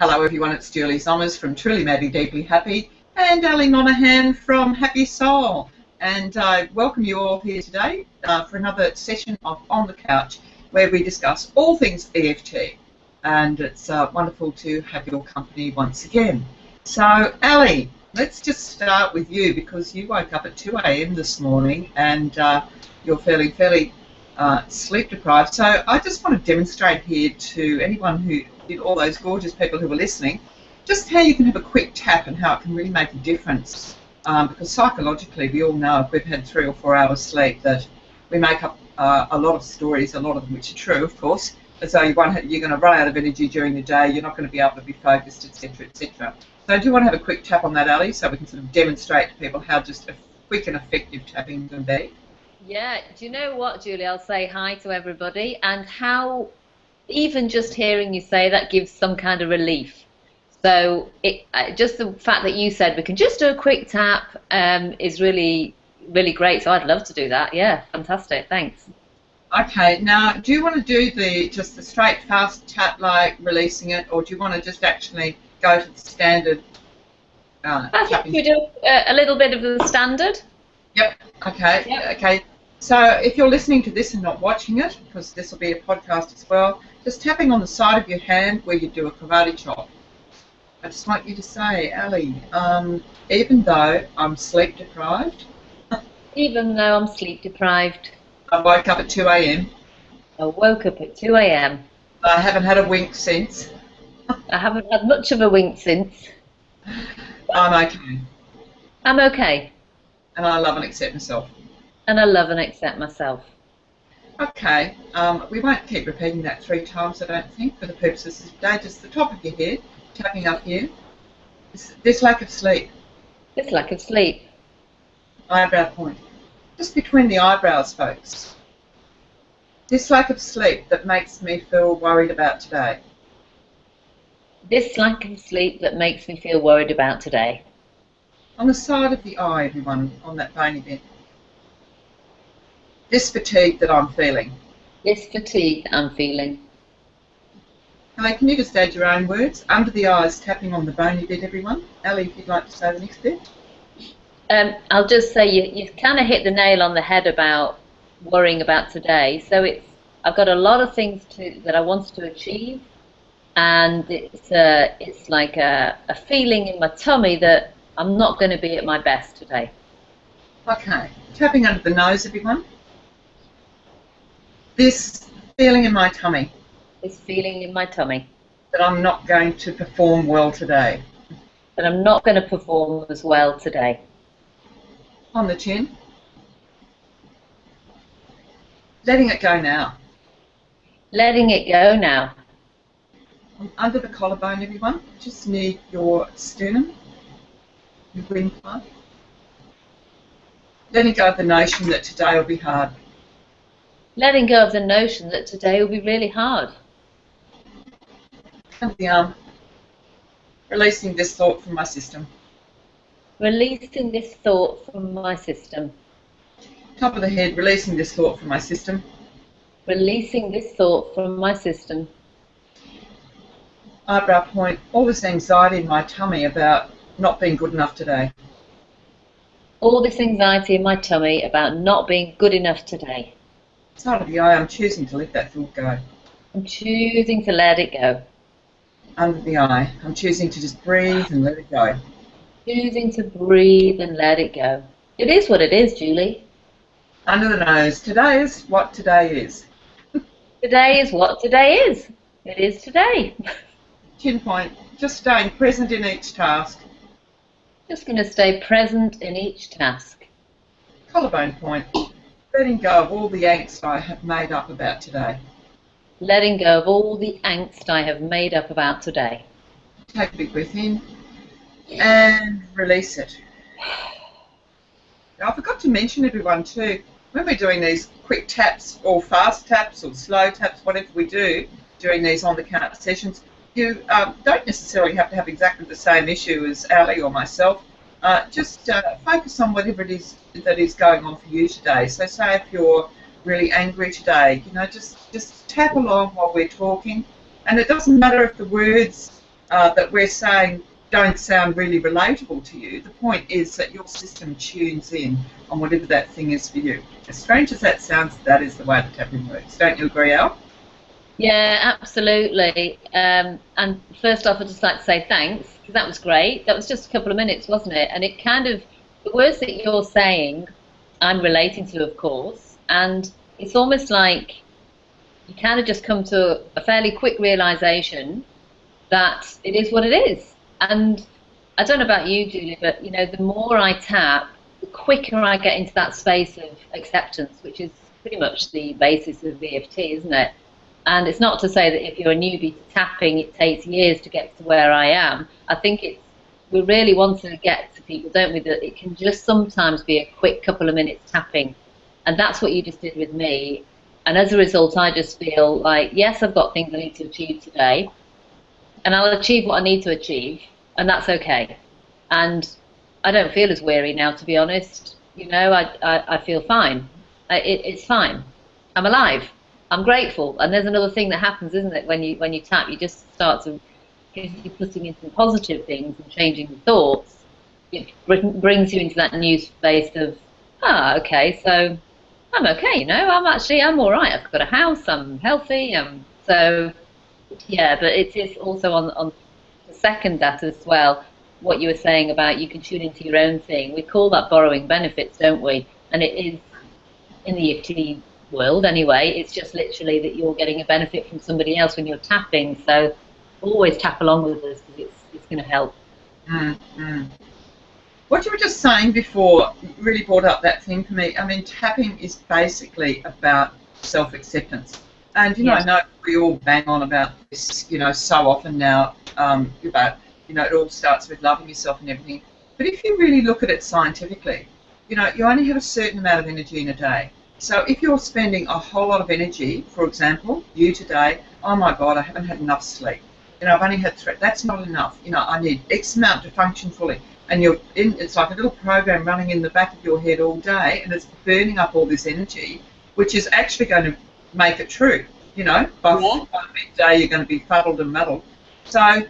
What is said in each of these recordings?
Hello everyone, it's Julie Zommers from Truly Madly Deeply Happy and Ali Monaghan from Happy Soul. And I welcome you all here today for another session of On the Couch where we discuss all things EFT. And it's wonderful to have your company once again. So Ali, let's just start with you because you woke up at 2 a.m. this morning and you're fairly sleep deprived. So I just want to demonstrate here to anyone who all those gorgeous people who are listening, just how you can have a quick tap and how it can really make a difference. Because psychologically, we all know if we've had 3 or 4 hours sleep that we make up a lot of stories, a lot of them which are true, of course, as though you're going to run out of energy during the day, you're not going to be able to be focused, etc., etc. So do you want to have a quick tap on that, Ali, so we can sort of demonstrate to people how just a quick and effective tapping can be? Yeah, do you know what, Julie? I'll say hi to everybody, and how even just hearing you say that gives some kind of relief. So just the fact that you said we can just do a quick tap is really, really great. So I'd love to do that. Yeah, fantastic. Thanks. Okay, now do you want to do just the straight fast tap like releasing it, or do you want to just actually go to the standard I think tapping? we do a little bit of the standard. Yep. Okay. Yep. Okay. So if you're listening to this and not watching it, because this will be a podcast as well, just tapping on the side of your hand where you do a karate chop. I just want you to say, Ali, even though I'm sleep deprived, Even though I'm sleep deprived, I woke up at 2 a.m. I woke up at 2 a.m. I haven't had a wink since. I haven't had much of a wink since. I'm okay. I'm okay. And I love and accept myself. And I love and accept myself. Okay, we won't keep repeating that 3 times, I don't think, for the purposes of today. Just the top of your head, tapping up here. This lack of sleep. This lack of sleep. Eyebrow point. Just between the eyebrows, folks. This lack of sleep that makes me feel worried about today. This lack of sleep that makes me feel worried about today. On the side of the eye, everyone, on that bony bit. This fatigue that I'm feeling. This fatigue that I'm feeling. Ali, can you just add your own words? Under the eyes, tapping on the bony bit, everyone. Ali, if you'd like to say the next bit. I'll just say you kind of hit the nail on the head about worrying about today. So I've got a lot of things that I want to achieve, and it's like a feeling in my tummy that I'm not going to be at my best today. Okay, tapping under the nose, everyone. This feeling in my tummy. This feeling in my tummy. That I'm not going to perform well today. That I'm not going to perform as well today. On the chin. Letting it go now. Letting it go now. Under the collarbone, everyone. Just near your sternum. Your windpipe. Letting go of the notion that today will be hard. Letting go of the notion that today will be really hard. Under the arm. Releasing this thought from my system. Releasing this thought from my system. Top of the head, releasing this thought from my system. Releasing this thought from my system. Eyebrow point, all this anxiety in my tummy about not being good enough today. All this anxiety in my tummy about not being good enough today. Side of the eye, I'm choosing to let that thought go. I'm choosing to let it go. Under the eye, I'm choosing to just breathe and let it go. Choosing to breathe and let it go. It is what it is, Julie. Under the nose, today is what today is. Today is what today is. It is today. Chin point, just staying present in each task. Just going to stay present in each task. Collarbone point, letting go of all the angst I have made up about today. Letting go of all the angst I have made up about today. Take a big breath in and release it. Now, I forgot to mention, everyone, too, when we're doing these quick taps or fast taps or slow taps, whatever we do during these on-the-couch sessions, you don't necessarily have to have exactly the same issue as Ali or myself. Just focus on whatever it is that is going on for you today. So say if you're really angry today, you know, just tap along while we're talking. And it doesn't matter if the words that we're saying don't sound really relatable to you. The point is that your system tunes in on whatever that thing is for you. As strange as that sounds, that is the way the tapping works. Don't you agree, Al? Yeah, absolutely. And first off, I'd just like to say thanks, because that was great. That was just a couple of minutes, wasn't it? And it kind of, the words that you're saying, I'm relating to, of course. And it's almost like you kind of just come to a fairly quick realization that it is what it is. And I don't know about you, Julie, but you know, the more I tap, the quicker I get into that space of acceptance, which is pretty much the basis of EFT, isn't it? And it's not to say that if you're a newbie to tapping, it takes years to get to where I am. I think we really want to get to people, don't we, that it can just sometimes be a quick couple of minutes tapping. And that's what you just did with me. And as a result, I just feel like, yes, I've got things I need to achieve today, and I'll achieve what I need to achieve, and that's okay. And I don't feel as weary now, to be honest. You know, I feel fine. It's fine. I'm alive. I'm grateful. And there's another thing that happens, isn't it? When you tap, you just start to, if you're putting in some positive things and changing the thoughts, it brings you into that new space of, okay, so I'm okay, you know, I'm all right. I've got a house, I'm healthy, so yeah. But it is also on to second that as well, what you were saying about you can tune into your own thing. We call that borrowing benefits, don't we? And it is in the EFT world anyway. It's just literally that you're getting a benefit from somebody else when you're tapping. So always tap along with us, because it's going to help. Mm-hmm. What you were just saying before really brought up that thing for me. I mean, tapping is basically about self-acceptance. And, you know, I know we all bang on about this, you know, so often now, about, you know, it all starts with loving yourself and everything. But if you really look at it scientifically, you know, you only have a certain amount of energy in a day. So if you're spending a whole lot of energy, for example, you today, oh my God, I haven't had enough sleep. You know, I've only had 3, that's not enough. You know, I need X amount to function fully. And it's like a little program running in the back of your head all day, and it's burning up all this energy, which is actually going to make it true. You know, by midday you're going to be fuddled and muddled. So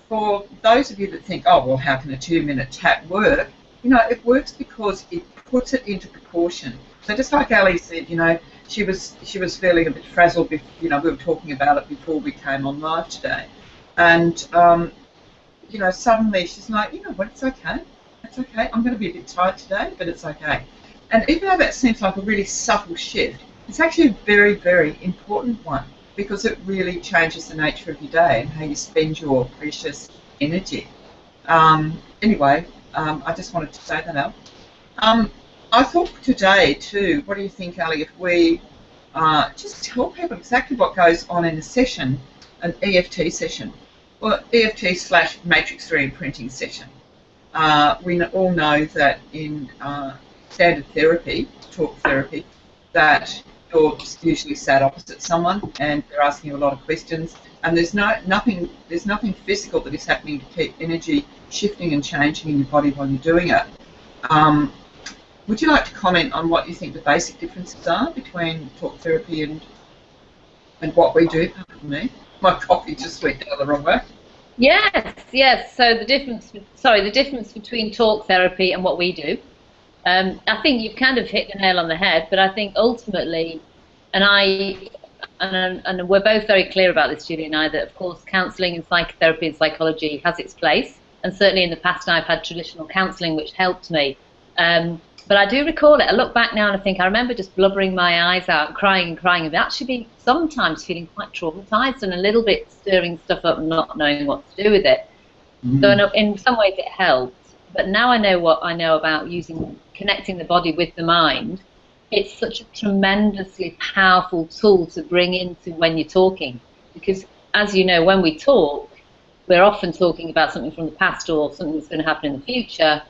for those of you that think, oh, well, how can a 2-minute tap work? You know, it works because it puts it into proportion. So just like Ali said, you know, she was feeling a bit frazzled. You know, we were talking about it before we came on live today, and you know, suddenly she's like, you know what, it's okay. It's okay. I'm going to be a bit tired today, but it's okay. And even though that seems like a really subtle shift, it's actually a very, very important one, because it really changes the nature of your day and how you spend your precious energy. Anyway, I just wanted to say that out. I thought today too, what do you think, Ali, if we just tell people exactly what goes on in a session, an EFT session, or EFT/matrix re-imprinting session. We all know that in standard therapy, talk therapy, that you're usually sat opposite someone and they're asking you a lot of questions, and there's nothing physical that is happening to keep energy shifting and changing in your body while you're doing it. Would you like to comment on what you think the basic differences are between talk therapy and what we do? Pardon me, my coffee just went down the wrong way. Yes. So the difference between talk therapy and what we do. I think you've kind of hit the nail on the head, but I think ultimately, and we're both very clear about this, Julie and I, that of course counselling and psychotherapy and psychology has its place, and certainly in the past I've had traditional counselling which helped me. But I do recall it. I look back now and I think I remember just blubbering my eyes out, crying, and actually being sometimes feeling quite traumatised and a little bit stirring stuff up and not knowing what to do with it. So in some ways it helped. But now I know what I know about connecting the body with the mind. It's such a tremendously powerful tool to bring into when you're talking. Because as you know, when we talk, we're often talking about something from the past or something that's going to happen in the future.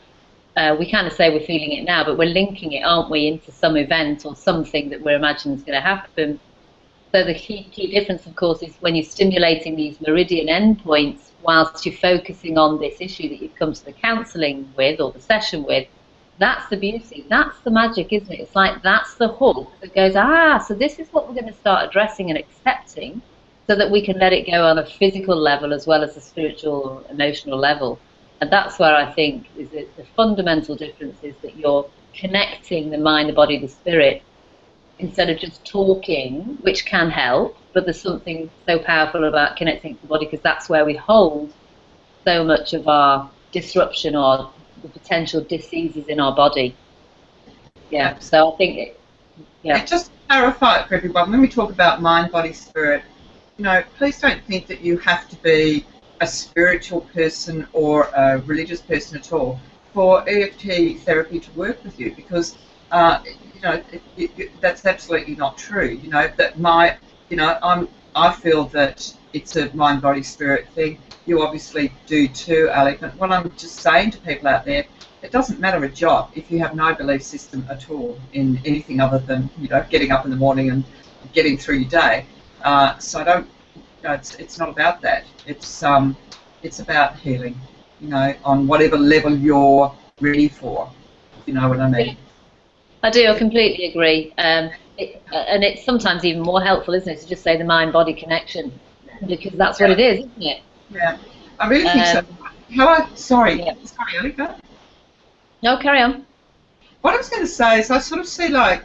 We kind of say we're feeling it now, but we're linking it, aren't we, into some event or something that we're imagining is going to happen. So the key difference, of course, is when you're stimulating these meridian endpoints whilst you're focusing on this issue that you've come to the counselling with or the session with. That's the beauty. That's the magic, isn't it? It's like that's the hook that goes, so this is what we're going to start addressing and accepting. so that we can let it go on a physical level as well as a spiritual or emotional level. And that's where I think is the fundamental difference is that you're connecting the mind, the body, the spirit, instead of just talking, which can help, but there's something so powerful about connecting to the body, because that's where we hold so much of our disruption or the potential diseases in our body. Yeah, so I think, And just to clarify it for everyone, when we talk about mind, body, spirit, you know, please don't think that you have to be a spiritual person or a religious person at all for EFT therapy to work with you, because you know, that's absolutely not true. You know that I feel that it's a mind, body, spirit thing. You obviously do too, Ali. But what I'm just saying to people out there, it doesn't matter a jot if you have no belief system at all in anything other than, you know, getting up in the morning and getting through your day. So I don't. You know, it's not about that. It's about healing. You know, on whatever level you're ready for. You know what I mean? I do. I completely agree. And it's sometimes even more helpful, isn't it, to just say the mind-body connection, because that's what it is, isn't it? Yeah, I really think so. Sorry, Ali, go. No, carry on. What I was going to say is I sort of see like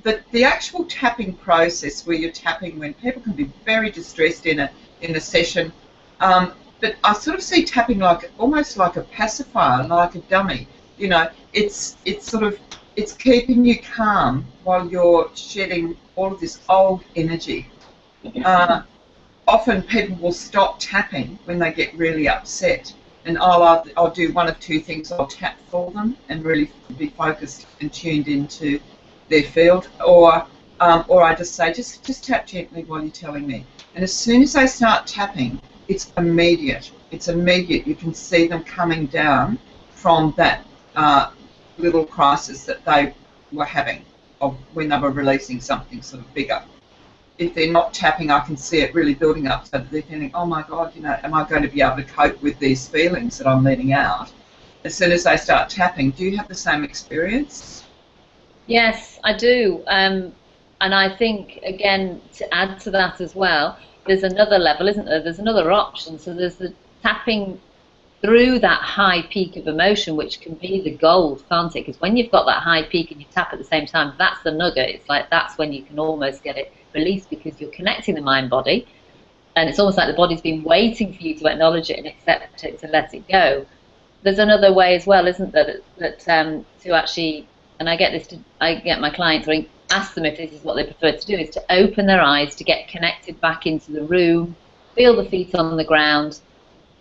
the actual tapping process where you're tapping when people can be very distressed in a session, but I sort of see tapping like almost like a pacifier, like a dummy. You know, it's keeping you calm while you're shedding all of this old energy. Often people will stop tapping when they get really upset, and I'll do one of two things. I'll tap for them and really be focused and tuned into their field, or I just say just tap gently while you're telling me. And as soon as they start tapping, it's immediate. It's immediate. You can see them coming down from that little crisis that they were having of when they were releasing something sort of bigger. If they're not tapping, I can see it really building up, so that they're thinking, oh my God, you know, am I going to be able to cope with these feelings that I'm letting out? As soon as they start tapping, do you have the same experience? Yes, I do. And I think, again, to add to that as well, there's another level, isn't there? There's another option. So there's the tapping through that high peak of emotion, which can be the gold, can't it? Because when you've got that high peak and you tap at the same time, that's the nugget. It's like that's when you can almost get it released, because you're connecting the mind body, and it's almost like the body's been waiting for you to acknowledge it and accept it to let it go. There's another way as well, isn't there, that to actually, and I get my clients, or ask them if this is what they prefer to do, is to open their eyes to get connected back into the room, feel the feet on the ground,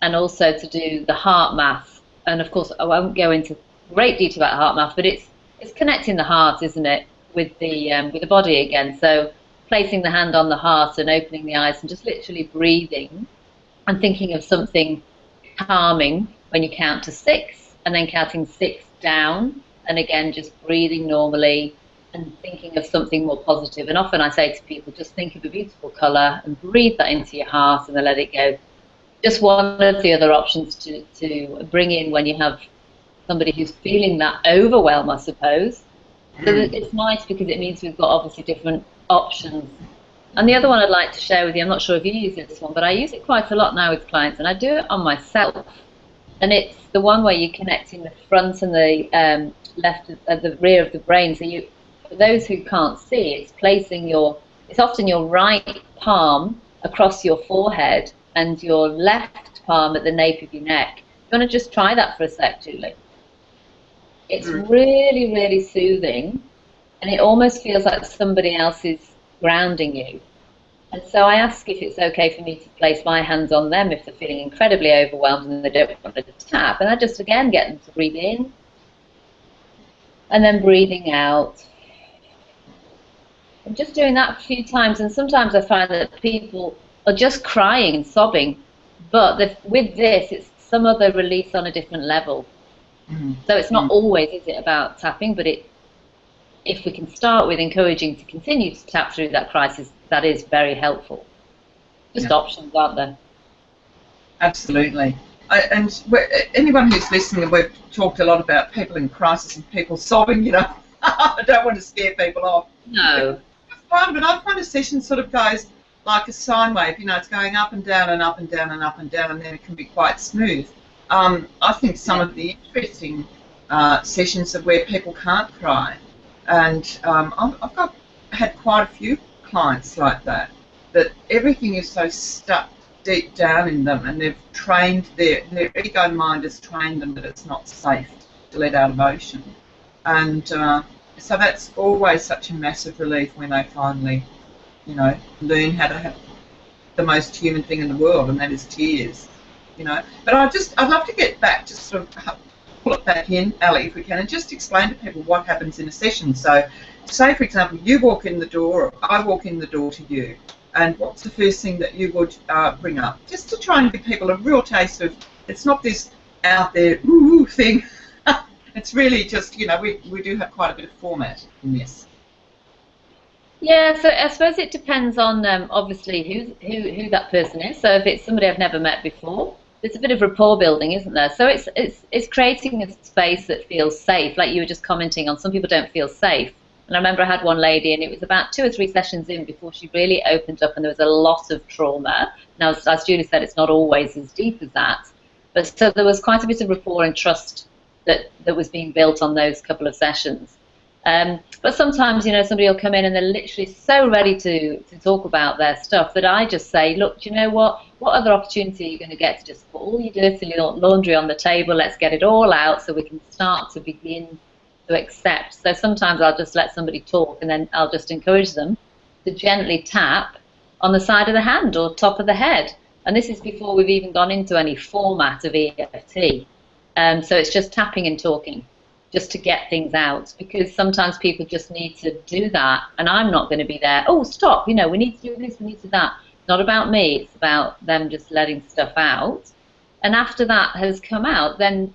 and also to do the heart math. And of course, I won't go into great detail about heart math, but it's connecting the heart, isn't it, with the body again. So placing the hand on the heart and opening the eyes and just literally breathing and thinking of something calming when you count to 6, and then counting 6 down, and again just breathing normally and thinking of something more positive. And often I say to people, just think of a beautiful colour and breathe that into your heart and then let it go. Just one of the other options to bring in when you have somebody who's feeling that overwhelm, I suppose. So it's nice because it means we've got obviously different options. And the other one I'd like to share with you, I'm not sure if you use this one, but I use it quite a lot now with clients, and I do it on myself. And it's the one where you're connecting the front and the the rear of the brain. So you, for those who can't see, it's placing it's often your right palm across your forehead and your left palm at the nape of your neck. You want to just try that for a sec, Julie? It's really, really soothing, and it almost feels like somebody else is grounding you. And so I ask if it's okay for me to place my hands on them if they're feeling incredibly overwhelmed and they don't want to tap. And I just, again, get them to breathe in and then breathing out. I'm just doing that a few times, and sometimes I find that people are just crying and sobbing, but with this, it's some other release on a different level. So it's not always, is it, about tapping, but if we can start with encouraging to continue to tap through that crisis, that is very helpful. Just options, aren't there? Absolutely. And anyone who's listening, we've talked a lot about people in crisis and people sobbing, you know. I don't want to scare people off. No. It's fun, but I find a session sort of goes like a sine wave. You know, it's going up and down and up and down and up and down, and then it can be quite smooth. I think some of the interesting sessions are where people can't cry, and had quite a few clients like that. That everything is so stuck deep down in them, and they've trained their ego mind has trained them that it's not safe to let out emotion, and so that's always such a massive relief when they finally, you know, learn how to have the most human thing in the world, and that is tears, you know. But I'd love to get back, just sort of pull it back in, Ali, if we can, and just explain to people what happens in a session. So, say for example, you walk in the door, or I walk in the door to you, and what's the first thing that you would bring up, just to try and give people a real taste of, it's not this out there ooh thing. It's really just, you know, we do have quite a bit of format in this. Yeah, so I suppose it depends on obviously who that person is. So if it's somebody I've never met before, there's a bit of rapport building, isn't there? So it's creating a space that feels safe, like you were just commenting on. Some people don't feel safe. And I remember I had one lady, and it was about 2 or 3 sessions in before she really opened up, and there was a lot of trauma. Now, as Julie said, it's not always as deep as that. But so there was quite a bit of rapport and trust that was being built on those couple of sessions. But sometimes, you know, somebody will come in and they're literally so ready to talk about their stuff that I just say, look, do you know what other opportunity are you going to get to just put all your dirty laundry on the table? Let's get it all out so we can start to begin to accept. So sometimes I'll just let somebody talk, and then I'll just encourage them to gently tap on the side of the hand or top of the head. And this is before we've even gone into any format of EFT. So it's just tapping and talking, just to get things out, because sometimes people just need to do that, and I'm not going to be there, oh, stop, you know, we need to do this, we need to do that. It's not about me, it's about them just letting stuff out. And after that has come out, then,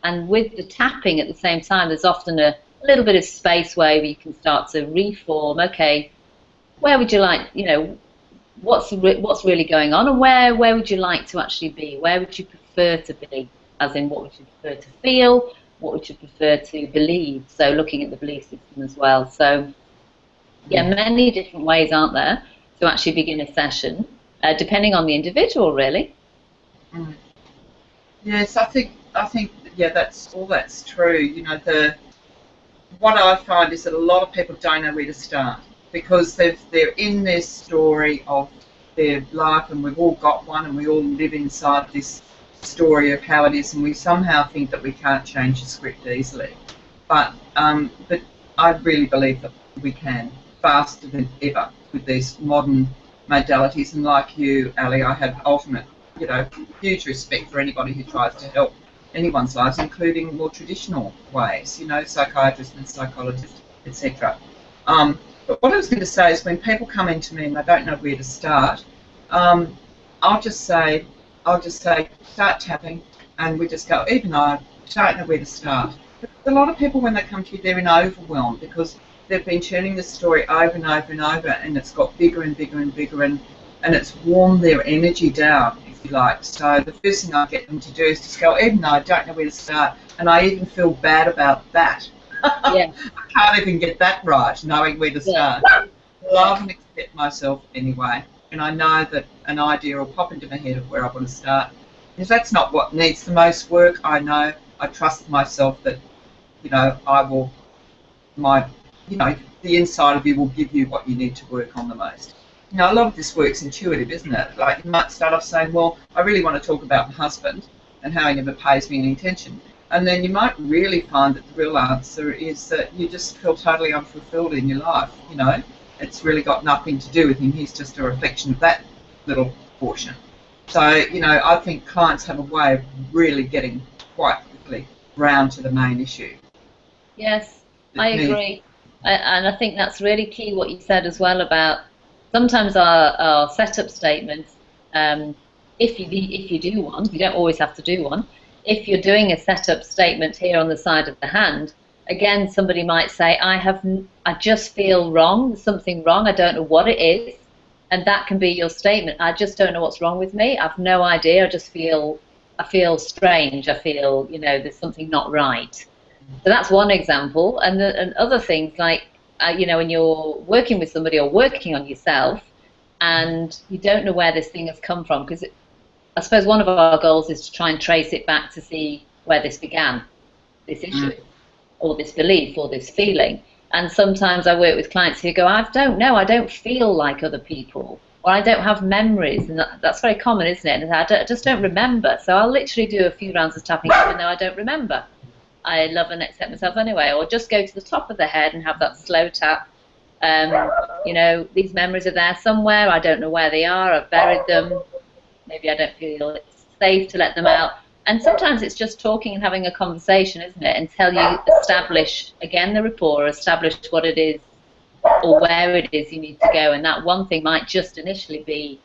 and with the tapping at the same time, there's often a little bit of space where you can start to reform, okay, where would you like, you know, what's really going on, and where would you like to actually be? Where would you prefer to be? As in, what would you prefer to feel? What would you prefer to believe? So looking at the belief system as well. So yeah, many different ways, aren't there, to actually begin a session, depending on the individual, really. Yes, I think yeah, that's true. You know, what I find is that a lot of people don't know where to start, because they're in their story of their life, and we've all got one, and we all live inside this story of how it is, and we somehow think that we can't change the script easily. But I really believe that we can, faster than ever, with these modern modalities. And like you, Ali, I have ultimate, you know, huge respect for anybody who tries to help anyone's lives, including more traditional ways, you know, psychiatrists and psychologists, etc. But what I was going to say is, when people come into me and they don't know where to start, I'll just say, start tapping, and we just go, even I don't know where to start. But a lot of people, when they come to you, they're in overwhelm, because they've been turning the story over and over and over, and it's got bigger and bigger and bigger, and it's worn their energy down, if you like. So the first thing I get them to do is just go, even though I don't know where to start, and I even feel bad about that. Yeah. I can't even get that right, knowing where to start. Yeah. Love and accept myself anyway. And I know that an idea will pop into my head of where I want to start. If that's not what needs the most work, I know, I trust myself that, you know, the inside of you will give you what you need to work on the most. You know, a lot of this work's intuitive, isn't it? Like, you might start off saying, well, I really want to talk about my husband and how he never pays me any attention. And then you might really find that the real answer is that you just feel totally unfulfilled in your life, you know. It's really got nothing to do with him. He's just a reflection of that little portion. So, you know, I think clients have a way of really getting quite quickly round to the main issue. Yes, I agree. And I think that's really key what you said as well about sometimes our setup statements, if you do one, you don't always have to do one. If you're doing a setup statement here on the side of the hand, again, somebody might say, I just feel wrong, there's something wrong, I don't know what it is. And that can be your statement. I just don't know what's wrong with me. I've no idea. I feel strange. I feel, you know, there's something not right. So that's one example. And other things like, you know, when you're working with somebody or working on yourself, and you don't know where this thing has come from, because I suppose one of our goals is to try and trace it back to see where this began, this issue, or this belief, or this feeling. And sometimes I work with clients who go, I don't know, I don't feel like other people, or I don't have memories, and that's very common, isn't it? And I just don't remember. So I'll literally do a few rounds of tapping even though I don't remember. I love and accept myself anyway, or just go to the top of the head and have that slow tap. You know, these memories are there somewhere, I don't know where they are, I've buried them, maybe I don't feel it's safe to let them out. And sometimes it's just talking and having a conversation, isn't it, until you establish, again, the rapport, establish what it is or where it is you need to go. And that one thing might just initially be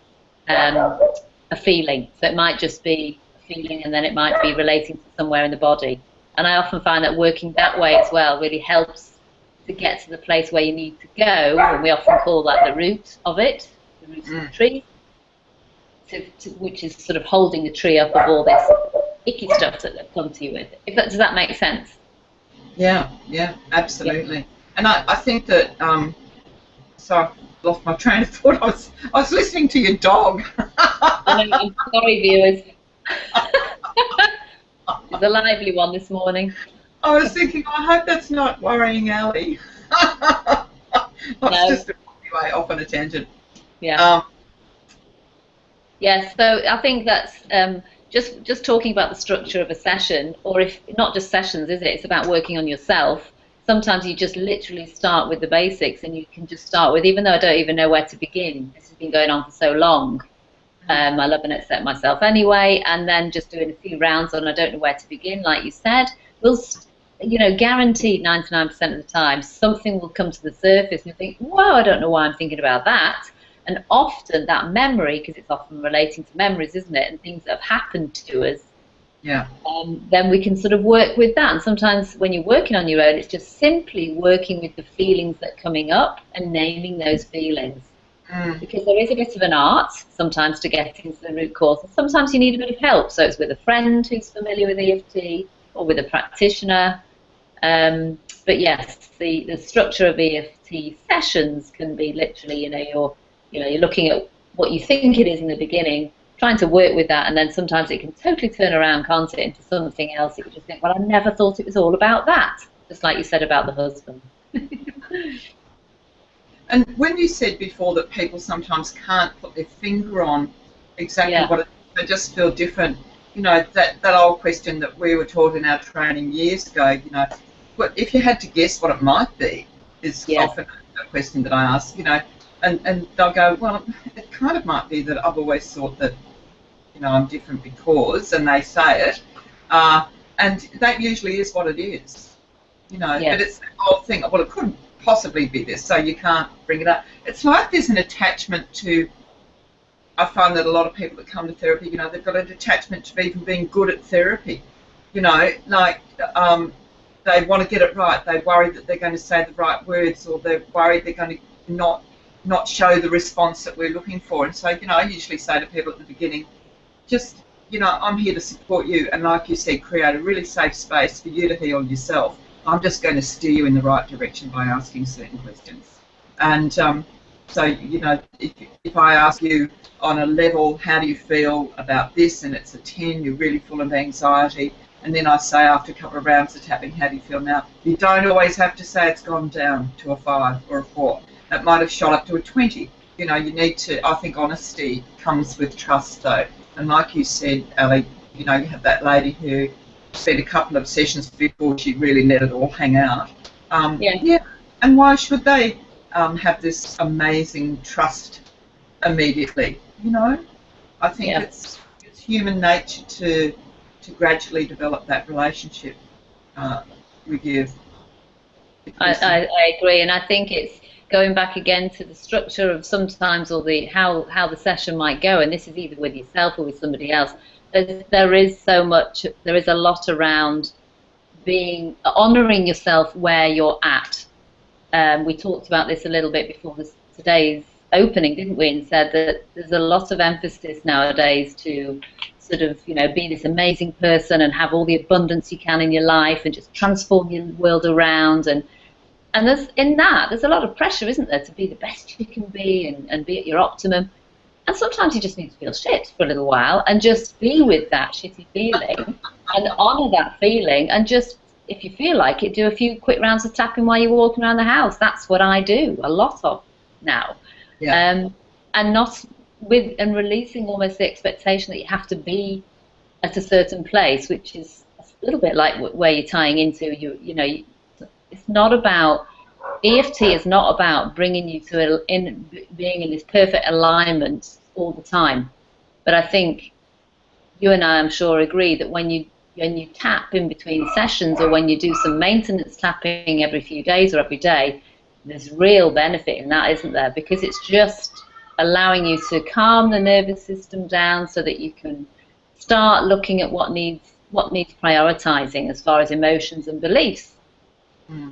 a feeling. So it might just be a feeling, and then it might be relating to somewhere in the body. And I often find that working that way as well really helps to get to the place where you need to go, and we often call that the root of it, the root of the tree, which is sort of holding the tree up of all this icky stuff that they've come to you with. Does that make sense? Yeah, absolutely. Yeah. And I think that, so I lost my train of thought. I was listening to your dog. I know, I'm sorry, viewers. It's a lively one this morning. I was thinking, I hope that's not worrying Ali. I was just anyway off on a tangent. Yeah. Yes, so I think that's just talking about the structure of a session, or if not just sessions, is it? It's about working on yourself. Sometimes you just literally start with the basics, and you can just start with, even though I don't even know where to begin, this has been going on for so long. I love and accept myself anyway, and then just doing a few rounds on I don't know where to begin, like you said. We'll, you know, guaranteed 99% of the time something will come to the surface and you think, wow, I don't know why I'm thinking about that. And often that memory, because it's often relating to memories, isn't it, and things that have happened to us, then we can sort of work with that. And sometimes when you're working on your own, it's just simply working with the feelings that are coming up and naming those feelings. Because there is a bit of an art sometimes to get into the root cause, and sometimes you need a bit of help. So it's with a friend who's familiar with EFT, or with a practitioner. But yes, the structure of EFT sessions can be literally, you're looking at what you think it is in the beginning, trying to work with that, and then sometimes it can totally turn around, can't it, into something else. You can just think, well, I never thought it was all about that, just like you said about the husband. And when you said before that people sometimes can't put their finger on exactly what it is, they just feel different, that old question that we were taught in our training years ago, but if you had to guess what it might be, is often a question that I ask, and they'll go, well, it kind of might be that I've always thought that, I'm different because, and they say it, and that usually is what it is, but it's the whole thing, well, it couldn't possibly be this, so you can't bring it up. It's like there's an attachment to, I find that a lot of people that come to therapy, they've got an attachment to even being good at therapy, like they want to get it right, they worry that they're going to say the right words, or they're worried they're going to not show the response that we're looking for. And so, I usually say to people at the beginning, just, I'm here to support you, and like you said, create a really safe space for you to heal yourself. I'm just going to steer you in the right direction by asking certain questions. And so, if I ask you on a level, how do you feel about this, and it's a 10, you're really full of anxiety, and then I say after a couple of rounds of tapping, how do you feel now? You don't always have to say it's gone down to a 5 or a 4. It might have shot up to a 20. You need to, I think honesty comes with trust though. And like you said, Ali, you have that lady who spent a couple of sessions before she really let it all hang out. And why should they have this amazing trust immediately? I think it's human nature to gradually develop that relationship with you. I agree, and I think it's going back again to the structure of sometimes, or how the session might go, and this is either with yourself or with somebody else. There is a lot around honouring yourself where you're at. We talked about this a little bit before today's opening, didn't we? And said that there's a lot of emphasis nowadays to sort of, be this amazing person and have all the abundance you can in your life and just transform your world around. And And there's a lot of pressure, isn't there, to be the best you can be and be at your optimum. And sometimes you just need to feel shit for a little while and just be with that shitty feeling and honour that feeling, and just, if you feel like it, do a few quick rounds of tapping while you're walking around the house. That's what I do a lot of now. Yeah. And not and releasing almost the expectation that you have to be at a certain place, which is a little bit like where you're tying into, it's not about, EFT is not about bringing you to being in this perfect alignment all the time. But I think you and I, I'm sure, agree that when you tap in between sessions, or when you do some maintenance tapping every few days or every day, there's real benefit in that, isn't there? Because it's just allowing you to calm the nervous system down so that you can start looking at what needs prioritizing as far as emotions and beliefs. Mm.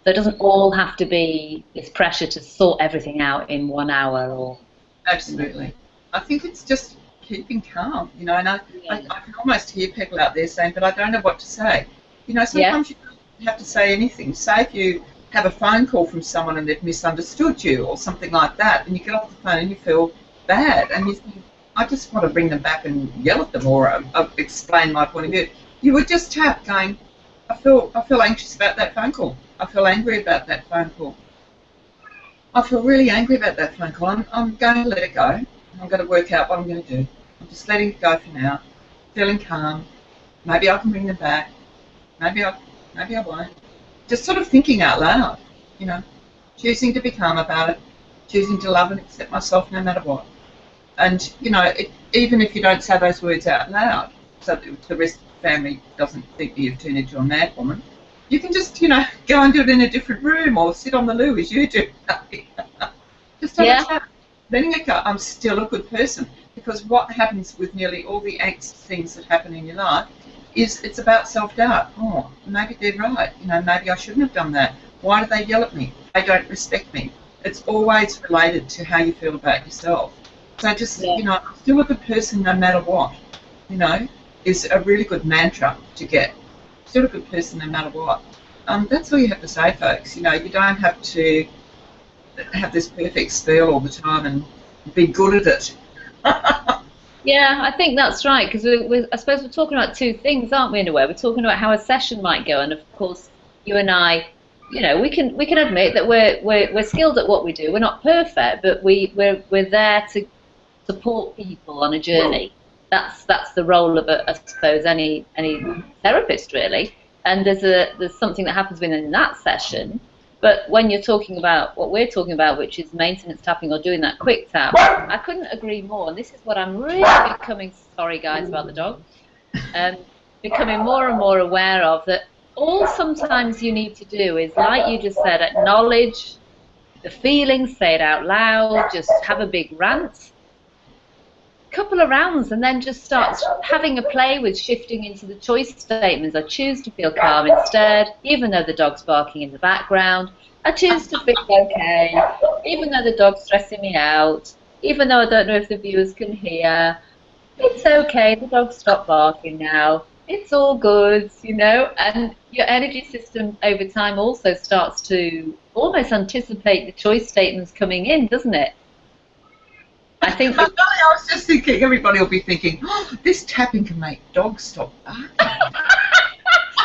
So it doesn't all have to be this pressure to sort everything out in 1 hour or... Absolutely. I think it's just keeping calm, and I can almost hear people out there saying, but I don't know what to say. Sometimes you don't have to say anything. Say if you have a phone call from someone and they've misunderstood you or something like that, and you get off the phone and you feel bad, and you think, I just want to bring them back and yell at them or explain my point of view. You would just tap going, I feel anxious about that phone call. I feel angry about that phone call. I feel really angry about that phone call. I'm going to let it go. I'm going to work out what I'm going to do. I'm just letting it go for now. Feeling calm. Maybe I can bring them back. Maybe I won't. Just sort of thinking out loud, choosing to be calm about it, choosing to love and accept myself no matter what. And, even if you don't say those words out loud, so that the rest of the family doesn't think that you've turned into a mad woman, you can just, go and do it in a different room or sit on the loo as you do. Just have a chat. Letting it go. I'm still a good person. Because what happens with nearly all the angst things that happen in your life is it's about self-doubt. Oh, maybe they're right. Maybe I shouldn't have done that. Why do they yell at me? They don't respect me. It's always related to how you feel about yourself. So just, I'm still a good person no matter what, is a really good mantra to get. Still a good person no matter what. That's all you have to say, folks. You don't have to have this perfect spiel all the time and be good at it. Yeah, I think that's right, because I suppose we're talking about two things, aren't we, in a way? We're talking about how a session might go, and of course, you and I, we can admit that we're skilled at what we do. We're not perfect, but we're there to support people on a journey. That's the role of I suppose any therapist, really. And there's something that happens within that session. But when you're talking about what we're talking about, which is maintenance tapping or doing that quick tap, I couldn't agree more. And this is what I'm really becoming, sorry guys about the dog, becoming more and more aware of, that all sometimes you need to do is, like you just said, acknowledge the feelings, say it out loud, just have a big rant, couple of rounds, and then just start having a play with shifting into the choice statements. I choose to feel calm instead, even though the dog's barking in the background. I choose to feel okay, even though the dog's stressing me out, even though I don't know if the viewers can hear. It's okay, the dog stopped barking now. It's all good, and your energy system over time also starts to almost anticipate the choice statements coming in, doesn't it? I think I was just thinking, everybody will be thinking, oh, this tapping can make dogs stop barking.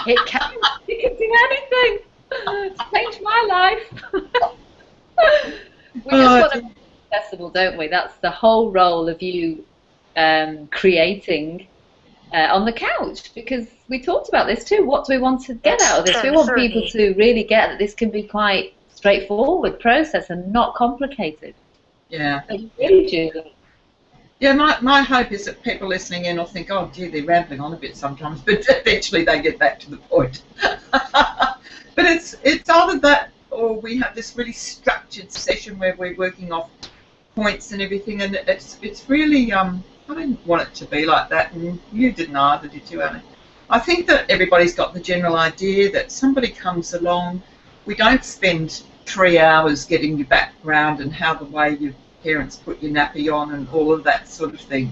It can do anything. It's changed my life. We just want to be accessible, don't we? That's the whole role of you creating on the couch, because we talked about this too. What do we want to get out of this? We want people to really get that this can be quite straightforward process and not complicated. Yeah. Really do. Yeah, my hope is that people listening in will think, oh, gee, they're rambling on a bit sometimes, but eventually they get back to the point. But it's either that, or we have this really structured session where we're working off points and everything, and it's really, I didn't want it to be like that, and you didn't either, did you, Annie? I think that everybody's got the general idea that somebody comes along, we don't spend 3 hours getting your background and how the way your parents put your nappy on and all of that sort of thing.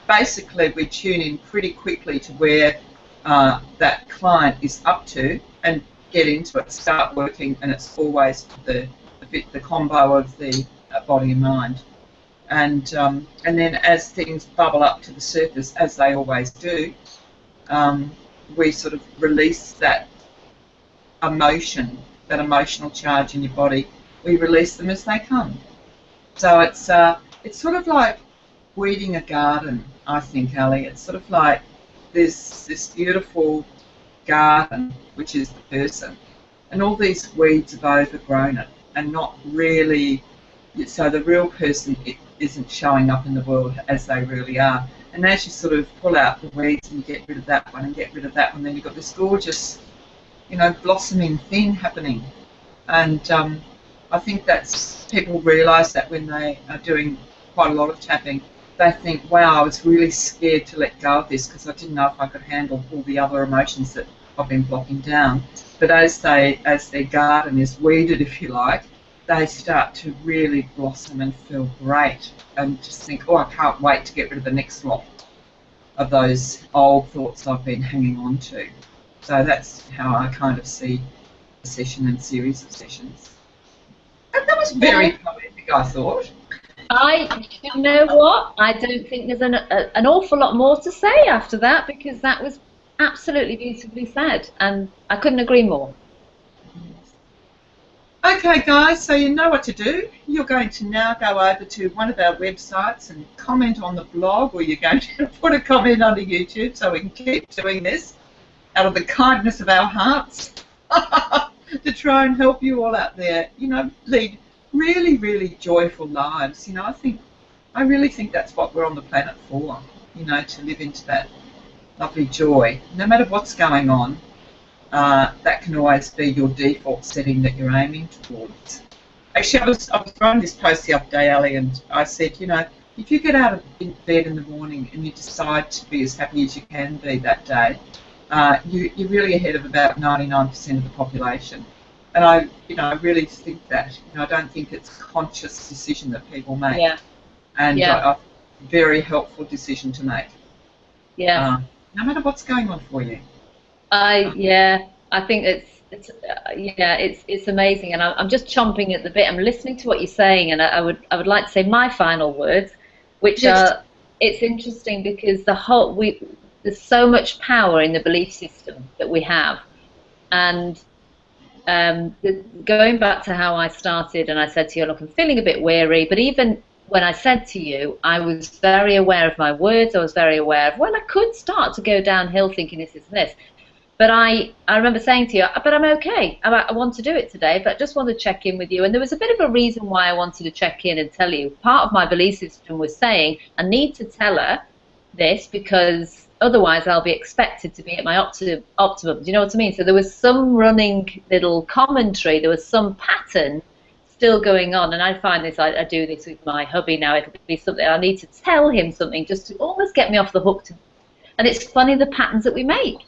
Basically we tune in pretty quickly to where that client is up to, and get into it, start working, and it's always the combo of the body and mind. And then as things bubble up to the surface, as they always do, we sort of release that emotion, that emotional charge in your body. We release them as they come. So it's sort of like weeding a garden, I think, Ali. It's sort of like there's this beautiful garden, which is the person, and all these weeds have overgrown it and not really, so the real person isn't showing up in the world as they really are. And as you sort of pull out the weeds and you get rid of that one and get rid of that one, then you've got this gorgeous, blossoming thing happening. And I think that's, people realise that when they are doing quite a lot of tapping, they think, wow, I was really scared to let go of this because I didn't know if I could handle all the other emotions that I've been blocking down. But as their garden is weeded, if you like, they start to really blossom and feel great and just think, oh, I can't wait to get rid of the next lot of those old thoughts I've been hanging on to. So that's how I kind of see a session and series of sessions. And that was very poetic, I thought. You know what? I don't think there's an awful lot more to say after that, because that was absolutely beautifully said, and I couldn't agree more. Okay, guys, so you know what to do. You're going to now go over to one of our websites and comment on the blog, or you're going to put a comment under YouTube so we can keep doing this out of the kindness of our hearts to try and help you all out there, lead really, really joyful lives. I really think that's what we're on the planet for, to live into that lovely joy. No matter what's going on, that can always be your default setting that you're aiming towards. Actually, I was writing this post the other day, Ali, and I said, if you get out of bed in the morning and you decide to be as happy as you can be that day, you're really ahead of about 99% of the population. And I really think that. I don't think it's a conscious decision that people make. Yeah. And a very helpful decision to make. Yeah. No matter what's going on for you. I think it's amazing, and I'm just chomping at the bit. I'm listening to what you're saying, and I would like to say my final words, which are, it's interesting because there's so much power in the belief system that we have, and going back to how I started, and I said to you, look, I'm feeling a bit weary, but even when I said to you, I was very aware of my words. I was very aware of when I could start to go downhill thinking this, this, and this. But I remember saying to you, but I'm okay. I want to do it today, but I just want to check in with you. And there was a bit of a reason why I wanted to check in and tell you. Part of my belief system was saying, I need to tell her this because otherwise I'll be expected to be at my optimum. Do you know what I mean? So there was some running little commentary. There was some pattern still going on. And I find this, I do this with my hubby now. It'll be something, I need to tell him something just to almost get me off the hook. And it's funny the patterns that we make.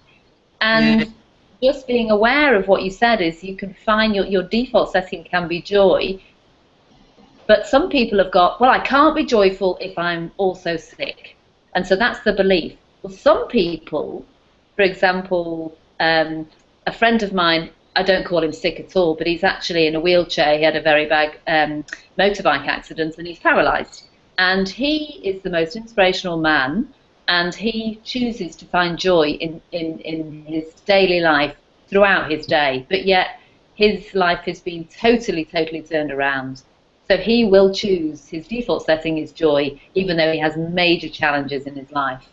And just being aware of what you said is you can find your default setting can be joy. But some people have got, well, I can't be joyful if I'm also sick. And so that's the belief. Well, some people, for example, a friend of mine, I don't call him sick at all, but he's actually in a wheelchair. He had a very bad motorbike accident and he's paralysed. And he is the most inspirational man. And he chooses to find joy in his daily life throughout his day, but yet his life has been totally turned around. So he will choose, his default setting is joy, even though he has major challenges in his life.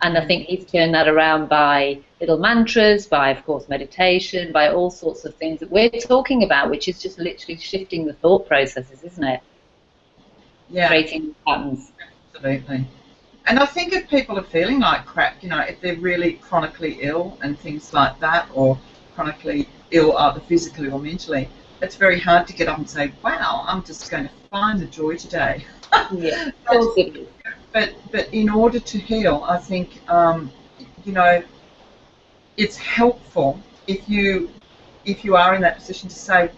And I think he's turned that around by little mantras, by, of course, meditation, by all sorts of things that we're talking about, which is just literally shifting the thought processes, isn't it? Yeah. Creating patterns. Absolutely. And I think if people are feeling like crap, if they're really chronically ill and things like that, or chronically ill either physically or mentally, it's very hard to get up and say, wow, I'm just going to find the joy today. Yeah, of course it is. But in order to heal, I think, it's helpful if you are in that position to say,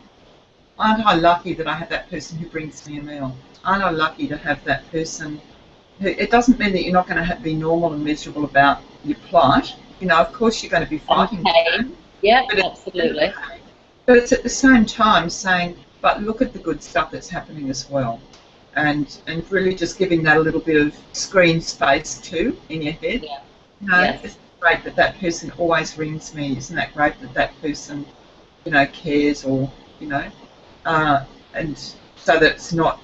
aren't I lucky that I have that person who brings me a meal? Aren't I lucky to have that person? It doesn't mean that you're not going to be normal and miserable about your plight. Of course you're going to be fighting. Pain. Yeah, absolutely. but it's at the same time saying, but look at the good stuff that's happening as well. And really just giving that a little bit of screen space too in your head. Yeah. You know, Yes. it's great that that person always rings me. Isn't that great that that person, you know, cares, or, you know, and so that it's not,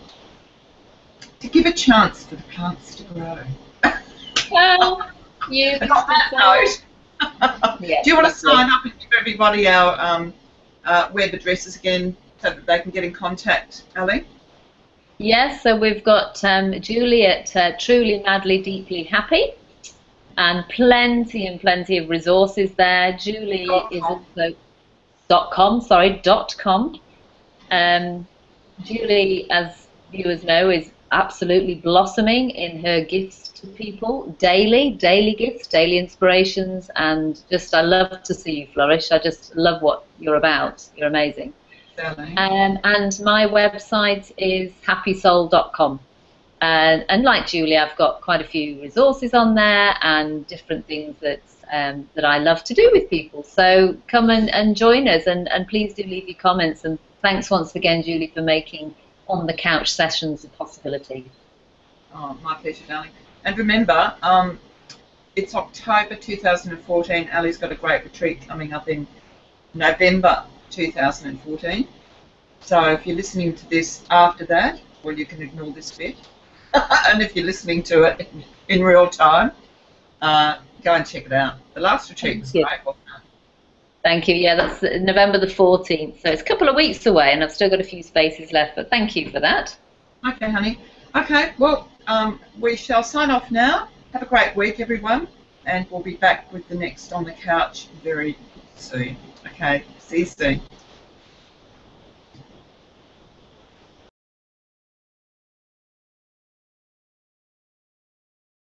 to give a chance for the plants to grow. Well, you And on that note, yes, do you want to lovely. sign up and give everybody our web addresses again so that they can get in contact, Ali? Yes, so we've got Julie at Truly Madly Deeply Happy, and plenty and plenty of resources there. Julie is also .com. Julie, as viewers know, is absolutely blossoming in her gifts to people daily gifts, daily inspirations, and just I love to see you flourish. I just love what you're about. You're amazing. And my website is happysoul.com. And like Julie, I've got quite a few resources on there and different things that I love to do with people. So come and join us, and please do leave your comments. And thanks once again, Julie, for making On the Couch sessions a possibility. Oh, my pleasure, darling. And remember, it's October 2014. Ali's got a great retreat coming up in November 2014. So if you're listening to this after that, well, you can ignore this bit. And if you're listening to it in real time, go and check it out. The last retreat was great, wasn't it? Thank you. Yeah, that's November the 14th. So it's a couple of weeks away, and I've still got a few spaces left, but thank you for that. Okay, honey. Okay, well, we shall sign off now. Have a great week, everyone, and we'll be back with the next On the Couch very soon. Okay, see you soon.